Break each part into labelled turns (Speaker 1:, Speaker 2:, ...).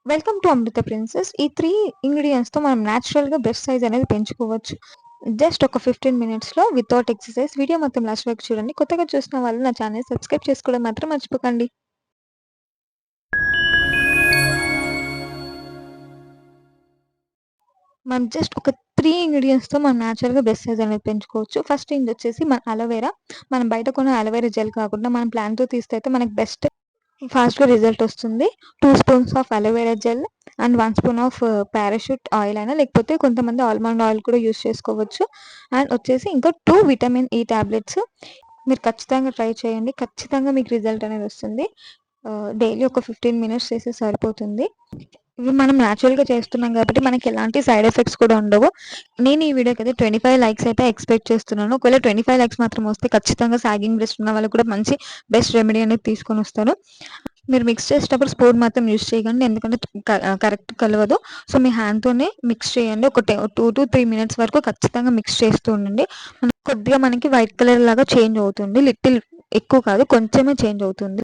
Speaker 1: Welcome to Amrutha princess. ఈ 3 ఇంగ్రీడియెంట్స్‌తో మనం నేచురల్‌గా బ్రెస్ట్ సైజ్ అనేది పెంచుకోవచ్చు. జస్ట్ ఒక 15 మినిట్స్‌లో వితౌట్ ఎక్సర్‌సైజ్. వీడియో మొత్తం లాస్ట్ వరకు చూడండి. కొత్తగా చూసిన వాళ్ళు నా ఛానెల్ సబ్స్క్రైబ్ చేసుకోవడం మాత్రం మర్చిపోకండి. మనం జస్ట్ ఒక 3 ఇంగ్రీడియెంట్స్‌తో మనం నేచురల్‌గా బ్రెస్ట్ సైజ్ అనేది పెంచుకోవచ్చు. ఫస్ట్ థింగ్ వచ్చేసి మన అలోవెరా. మనం బయట కొన్న అలోవెరా జెల్ కాకుండా మనం ప్లాంట్‌తో తీస్తే అయితే మనకి బెస్ట్ ఫాస్ట్‌గా రిజల్ట్ వస్తుంది. 2 spoons of aloe vera gel and 1 spoon of parachute oil అయినా లేకపోతే కొంతమంది ఆల్మండ్ ఆయిల్ కూడా యూజ్ చేసుకోవచ్చు. అండ్ వచ్చేసి ఇంకా 2 విటమిన్ ఈ టాబ్లెట్స్. మీరు ఖచ్చితంగా ట్రై చేయండి. ఖచ్చితంగా మీకు రిజల్ట్ అనేది వస్తుంది. డైలీ ఒక 15 మినిట్స్ చేస్తే సరిపోతుంది. ఇవి మనం న్యాచురల్‌గా చేస్తున్నాం కాబట్టి మనకి ఎలాంటి సైడ్ ఎఫెక్ట్స్ కూడా ఉండవు. నేను ఈ వీడియోకి అయితే 25 లైక్స్ అయితే ఎక్స్‌పెక్ట్ చేస్తున్నాను. ఒకవేళ 25 లైక్స్ మాత్రం వస్తే ఖచ్చితంగా సాగింగ్ బ్రెస్ట్ ఉన్న వాళ్ళకి కూడా మంచి బెస్ట్ రెమెడీ అనేది తీసుకొనొస్తాను. మీరు మిక్స్ చేసేటప్పుడు స్పూన్ మాత్రం యూజ్ చేయకండి. ఎందుకంటే కరెక్ట్ కలవదు. సో, మీ హ్యాండ్‌తోనే మిక్స్ చేయండి. ఒక 2-3 మినిట్స్ వరకు ఖచ్చితంగా మిక్స్ చేస్తూ ఉండండి. కొద్దిగా మనకి వైట్ కలర్ లాగా చేంజ్ అవుతుంది. లిటిల్ ఎక్కువ కాదు, కొంచెమే చేంజ్ అవుతుంది.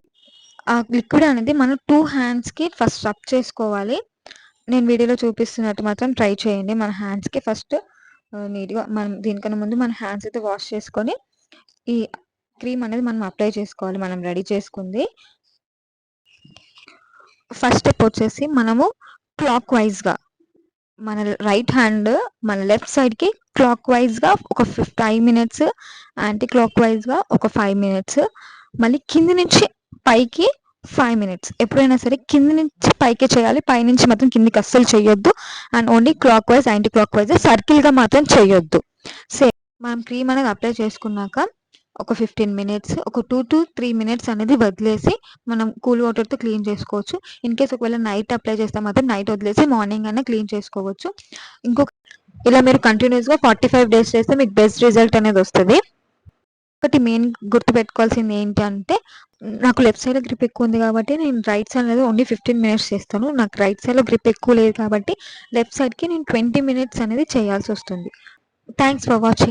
Speaker 1: ఆ లిక్విడ్ అనేది మనం 2 హ్యాండ్స్‌కి ఫస్ట్ రబ్ చేసుకోవాలి. నేను వీడియోలో చూపిస్తున్నట్టు మాత్రం ట్రై చేయండి. మన హ్యాండ్స్‌కి ఫస్ట్ నీట్‌గా మనం దీనికన్నా ముందు మన హ్యాండ్స్ అయితే వాష్ చేసుకొని, ఈ క్రీమ్ అనేది మనం అప్లై చేసుకోవాలి. మనం రెడీ చేసుకుంది. ఫస్ట్ స్టెప్ వచ్చేసి మనము క్లాక్ వైస్‌గా మన రైట్ హ్యాండ్ మన లెఫ్ట్ సైడ్‌కి క్లాక్ వైస్‌గా ఒక 5 మినిట్స్, యాంటీ క్లాక్ వైస్‌గా ఒక 5 మినిట్స్, మళ్ళీ కింది నుంచి పైకి 5 మినిట్స్. ఎప్పుడైనా సరే కింది నుంచి పైకే చేయాలి. పైనుంచి మాత్రం కిందికి అస్సలు చేయొద్దు. And only clockwise, anticlockwise సర్కిల్‌గా మాత్రం చేయొద్దు. సేమ్ మనం క్రీమ్ అనేది అప్లై చేసుకున్నాక ఒక 15 మినిట్స్, ఒక 2-3 మినిట్స్ అనేది వదిలేసి మనం కూల్ వాటర్‌తో క్లీన్ చేసుకోవచ్చు. ఇన్‌కేస్ ఒకవేళ నైట్ అప్లై చేస్తే మాత్రం నైట్ వదిలేసి మార్నింగ్ అయినా క్లీన్ చేసుకోవచ్చు. ఇలా మీరు కంటిన్యూస్‌గా 45 డేస్ చేస్తే మీకు బెస్ట్ రిజల్ట్ అనేది వస్తది. ఒకటి మెయిన్ గుర్తుపెట్టుకోవాల్సింది ఏంటంటే, నాకు లెఫ్ట్ సైడ్‌లో గ్రిప్ ఎక్కువ ఉంది కాబట్టి నేను రైట్ సైడ్ అనేది ఓన్లీ 15 మినిట్స్ చేస్తాను. నాకు రైట్ సైడ్‌లో గ్రిప్ ఎక్కువ లేదు కాబట్టి లెఫ్ట్ సైడ్‌కి నేను 20 మినిట్స్ అనేది చేయాల్సొస్తుంది. Thanks for watching.